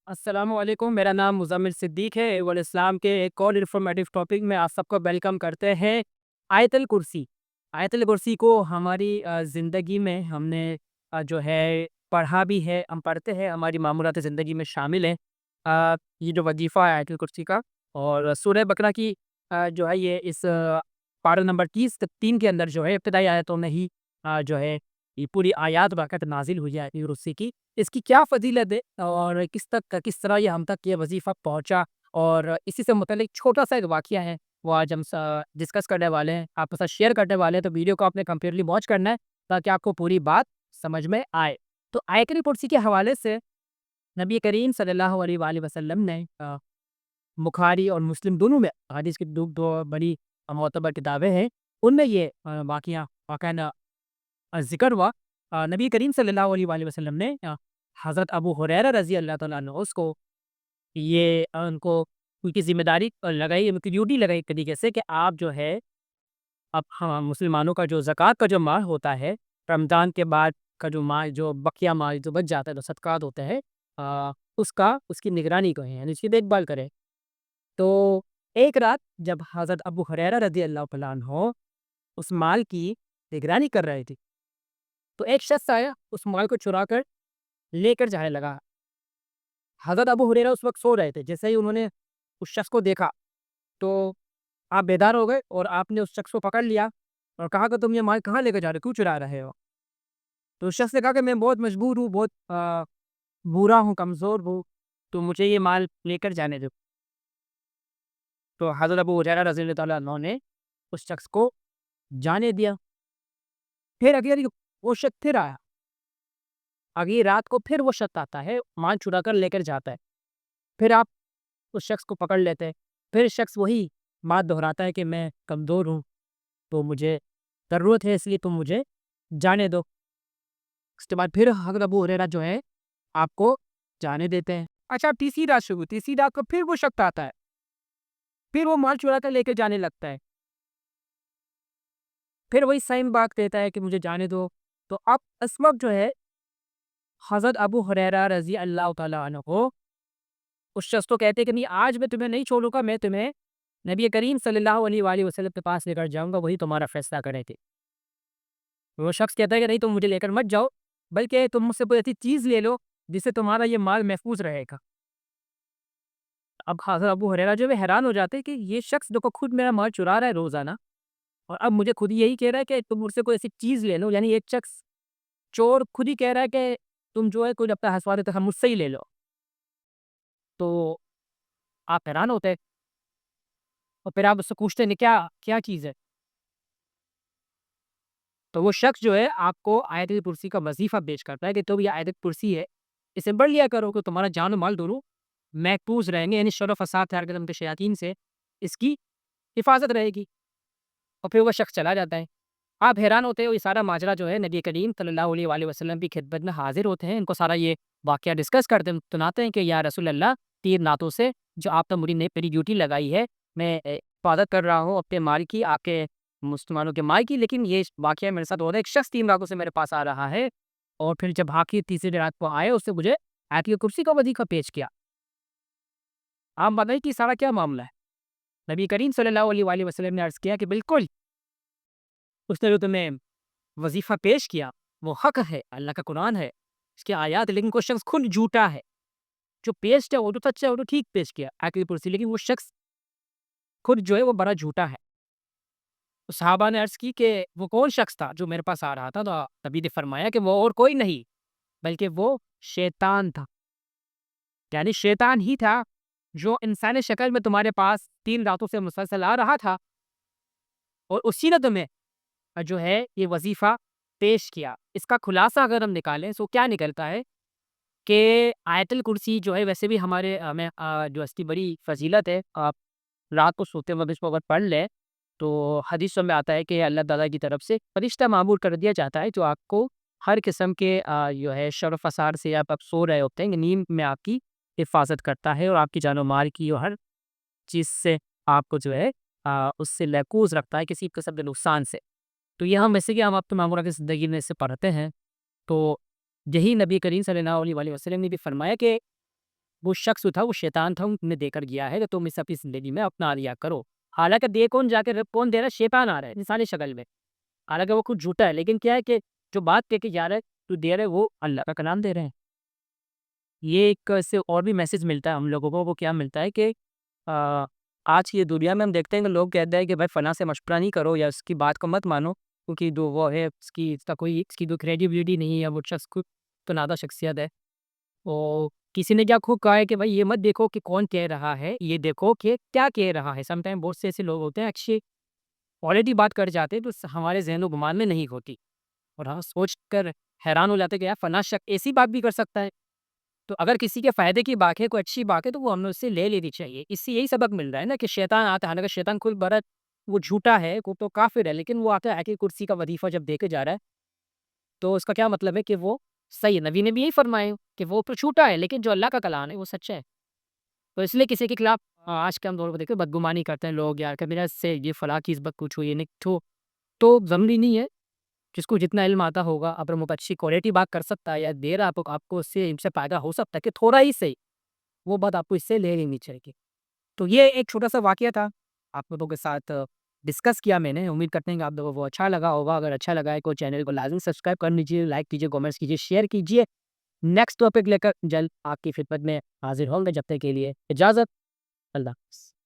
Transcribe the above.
السلام علیکم، میرا نام مزمل صدیق ہے۔ اسلام کے ایک اور انفارمیٹیو ٹاپک میں آپ سب کو ویلکم کرتے ہیں۔ آیت الکرسی آیت الکرسی کو ہماری زندگی میں ہم نے جو ہے پڑھا بھی ہے، ہم پڑھتے ہیں، ہماری معمولات زندگی میں شامل ہے۔ یہ جو وظیفہ ہے آیت الکرسی کا، اور سورہ بقرہ کی جو ہے یہ اس پارہ نمبر 3 کے اندر جو ہے ابتدائی آیتوں میں ہی جو ہے یہ پوری آیات باقاعدہ نازل ہوئی ہے آیت الکرسی کی۔ اس کی کیا فضیلت ہے اور کس طرح یہ ہم تک یہ وظیفہ پہنچا، اور اسی سے متعلق چھوٹا سا ایک واقعہ ہے، وہ آج ہم ڈسکس کرنے والے ہیں، آپ کے ساتھ شیئر کرنے والے ہیں۔ تو ویڈیو کو آپ نے کمپلیٹلی واچ کرنا ہے تاکہ آپ کو پوری بات سمجھ میں آئے۔ تو آیت الکرسی کے حوالے سے نبی کریم صلی اللہ علیہ وآلہ وسلم نے بخاری اور مسلم دونوں میں حدیث کی دو بڑی معتبر کتابیں ہیں، ان میں یہ واقعہ ذکر ہوا۔ نبی کریم صلی اللہ علیہ وآلہ وسلم نے حضرت ابو ہریرہ رضی اللہ تعالیٰ عنہ اس کو یہ ان کو ان کی ذمہ داری لگائی، ان کی ڈیوٹی لگائی ایک طریقے سے کہ آپ جو ہے اب مسلمانوں کا جو زکوٰۃ کا جو مال ہوتا ہے، رمضان کے بعد کا جو مال، جو بقیہ مال جو بچ جاتا ہے، جو صدقات ہوتے ہیں، اس کی نگرانی کریں، یعنی اس کی دیکھ بھال کریں۔ تو ایک رات جب حضرت ابو ہریرہ رضی اللہ تعالیٰ عنہ اس مال کی نگرانی کر رہے تھے، تو ایک شخص آیا، اس مال کو چرا کر لے کر جانے لگا۔ حضرت ابو ہریرہ اس وقت سو رہے تھے۔ جیسے ہی انہوں نے اس شخص کو دیکھا تو آپ بیدار ہو گئے، اور آپ نے اس شخص کو پکڑ لیا اور کہا کہ تم یہ مال کہاں لے کر جا رہے ہو، کیوں چرا رہے ہو؟ تو اس شخص نے کہا کہ میں بہت مجبور ہوں، بہت بورا ہوں، کمزور ہوں، تو مجھے یہ مال لے کر جانے دو۔ تو حضرت ابو ہریرہ رضی اللہ تعالیٰ عنہ نے اس شخص کو جانے دیا۔ پھر اگلی وہ شخص پھر آیا، اگلی رات کو پھر وہ شخص آتا ہے، مال چرا کر لے کر جاتا ہے۔ پھر آپ اس شخص کو پکڑ لیتے ہیں، پھر شخص وہی بات دہراتا ہے کہ میں کمزور ہوں، تو مجھے ضرورت ہے، اس لیے تم مجھے جانے دو۔ اس کے بعد پھر حضرت ابو ہریرہ جو ہے آپ کو جانے دیتے ہیں۔ اچھا، تیسری رات کو پھر وہ شخص آتا ہے، پھر وہ مال چرا کر لے کے جانے لگتا ہے، پھر وہی سیم بات کہتا ہے کہ مجھے جانے دو۔ تو اب اس وقت جو ہے حضرت ابو ہریرہ رضی اللہ تعالیٰ عنہ کو اس شخص کو کہتے کہ نہیں، آج میں تمہیں نہیں چھوڑوں گا، میں تمہیں نبی کریم صلی اللہ علیہ وآلہ وسلم کے پاس لے کر جاؤں گا، وہی تمہارا فیصلہ کرے تھے۔ وہ شخص کہتا ہے کہ نہیں، تم مجھے لے کر مت جاؤ، بلکہ تم مجھ سے کوئی ایسی چیز لے لو جس سے تمہارا یہ مال محفوظ رہے گا۔ اب حضرت ابو ہریرہ جو ہے حیران ہو جاتے کہ یہ شخص جو خود میرا مال چرا رہا ہے روزانہ، اور اب مجھے خود یہی کہہ رہا ہے کہ تم مجھ سے کوئی ایسی چیز لے لو، یعنی ایک شخص چور خود ہی کہہ رہا ہے کہ تم جو ہے کوئی اپنا حسوات تک مجھ سے ہی لے لو۔ تو آپ حیران ہوتے ہیں، اور پھر آپ اس سے پوچھتے ہیں کیا کیا چیز ہے؟ تو وہ شخص جو ہے آپ کو آیت کرسی کا وظیفہ پیش کرتا ہے کہ تو یہ آیت کرسی ہے، اسے پڑھ لیا کرو کہ تمہارا جان و مال دونوں محفوظ رہیں گے، یعنی شر و فساد ہر قسم کے شیاطین سے اس کی حفاظت رہے گی۔ اور پھر وہ شخص چلا جاتا ہے۔ آپ حیران ہوتے ہو، یہ سارا ماجرا جو ہے نبی کریم صلی اللہ علیہ وآلہ وسلم کی خدمت میں حاضر ہوتے ہیں، ان کو سارا یہ واقعہ ڈسکس کرتے ہیں، سناتے ہیں کہ یا رسول اللہ، 3 راتوں سے جو آپ نے میری ڈیوٹی لگائی ہے، میں حفاظت کر رہا ہوں اپنے مال کی، آپ کے مسلمانوں کے مال کی، لیکن یہ واقعہ میرے ساتھ ہو رہا ہے، ایک شخص 3 راتوں سے میرے پاس آ رہا ہے، اور پھر جب آخر تیسری رات کو آئے، اس سے مجھے آیت کرسی کا وظیفہ پیش کیا۔ آپ بتائیں کہ سارا کیا معاملہ ہے؟ نبی کریم صلی اللہ علیہ وآلہ وسلم نے عرض کیا کہ بالکل اس نے جو تمہیں وظیفہ پیش کیا وہ حق ہے، اللہ کا قرآن ہے، اس کی آیات، لیکن کوئی شخص خود جھوٹا ہے، جو پیش کیا وہ تو سچا ہے، وہ تو ٹھیک پیش کیا آیت کرسی، لیکن وہ شخص خود جو ہے وہ بڑا جھوٹا ہے۔ تو صحابہ نے عرض کی کہ وہ کون شخص تھا جو میرے پاس آ رہا تھا؟ تو نبی نے فرمایا کہ وہ اور کوئی نہیں بلکہ وہ شیطان تھا، یعنی شیطان ہی تھا جو انسانی شکل میں تمہارے پاس 3 راتوں سے مسلسل آ رہا تھا، اور اسی نے تمہیں جو ہے یہ وظیفہ پیش کیا۔ اس کا خلاصہ اگر ہم نکالیں تو کیا نکلتا ہے کہ آیت الکرسی جو ہے ویسے بھی ہمارے ہمیں جو اس کی بڑی فضیلت ہے، آپ رات کو سوتے وقت اس کو اگر پڑھ لیں تو حدیثوں میں آتا ہے کہ اللہ تعالیٰ کی طرف سے فرشتہ معمور کر دیا جاتا ہے جو آپ کو ہر قسم کے جو ہے شر و فساد سے، آپ سو رہے ہوتے ہیں، نیند میں آپ کی حفاظت کرتا ہے، اور آپ کی جان و مال کی اور ہر چیز سے آپ کو جو ہے اس سے محفوظ رکھتا ہے، کسی قسم کے نقصان سے۔ تو یہ ہم ویسے کہ ہم اپنے معمورہ کی زندگی میں اس سے پڑھتے ہیں، تو یہی نبی کریم صلی اللہ علیہ وآلہ وسلم نے بھی فرمایا کہ وہ شخص جو تھا وہ شیطان تھا، انہیں دے کر گیا ہے کہ تم اسے اپنی زندگی میں اپنا لیا کرو۔ حالانکہ دے کون جا کے کون دے رہا ہے؟ شیطان آ رہا ہے انسانی شکل میں۔ حالانکہ وہ کچھ جھوٹا ہے، لیکن کیا ہے کہ جو بات کہہ کے جا رہا ہے، جو دے رہا ہے وہ اللہ کا کلام دے رہے ہیں۔ یہ ایک اس سے اور بھی میسج ملتا ہے ہم لوگوں کو، وہ کیا ملتا ہے کہ آج کی دنیا میں ہم دیکھتے ہیں کہ لوگ کہتے ہیں کہ بھائی فلاں سے مشورہ نہیں کرو یا اس کی بات کو مت مانو، کیونکہ جو وہ ہے اس کی کوئی کریڈیبلٹی نہیں ہے، وہ شخص کو تو نادہ شخصیت ہے۔ اور کسی نے کیا خوب کہا ہے کہ بھائی یہ مت دیکھو کہ کون کہہ رہا ہے، یہ دیکھو کہ کیا کہہ رہا ہے۔ سم ٹائم بہت سے ایسے لوگ ہوتے ہیں اچھی آلریڈی بات کر جاتے ہیں تو ہمارے ذہن و گمان میں نہیں ہوتی، اور ہم سوچ کر حیران ہو جاتے ہیں کہ یار فلاں شخص ایسی بات بھی کر سکتا ہے۔ تو اگر کسی کے فائدے کی بات ہے، کوئی اچھی بات ہے، تو وہ ہمیں اس سے لے لینی چاہیے۔ اس سے یہی سبق مل رہا ہے نا کہ شیطان آتا ہے، حالانکہ شیطان خود برت وہ جھوٹا ہے، وہ تو کافر ہے، لیکن وہ آتا ہے کہ کرسی کا وظیفہ جب دے کے جا رہا ہے تو اس کا کیا مطلب ہے کہ وہ صحیح ہے۔ نبی نے بھی یہی فرمایا کہ وہ تو جھوٹا ہے، لیکن جو اللہ کا کلام ہے وہ سچا ہے۔ تو اس لیے کسی کے خلاف آج کے ہم دور پہ دیکھیں بدگمانی کرتے ہیں لوگ، یار کہ میرا اس سے یہ فلاں کی بات کچھ ہوئی ہے، نہیں تو ضروری نہیں ہے۔ جس کو جتنا علم آتا ہوگا، اگر وہ اچھی کوالٹی بات کر سکتا ہے یا دے رہا آپ کو اس سے فائدہ ہو سکتا ہے کہ تھوڑا ہی صحیح، وہ بات آپ کو اس سے لے لینی چاہیے۔ تو یہ ایک چھوٹا سا واقعہ تھا، آپ لوگوں کے ساتھ ڈسکس کیا میں نے۔ امید کرتے ہیں کہ آپ لوگوں کو اچھا لگا ہوگا۔ اگر اچھا لگا ہے تو چینل کو لازمی سبسکرائب کر لیجیے، لائک کیجیے، کامنٹس کیجیے، شیئر کیجیے۔ نیکسٹ ٹاپک لے کر جلد آپ کی خدمت میں حاضر ہوں گے، جب تک کے لیے اجازت، اللہ حافظ۔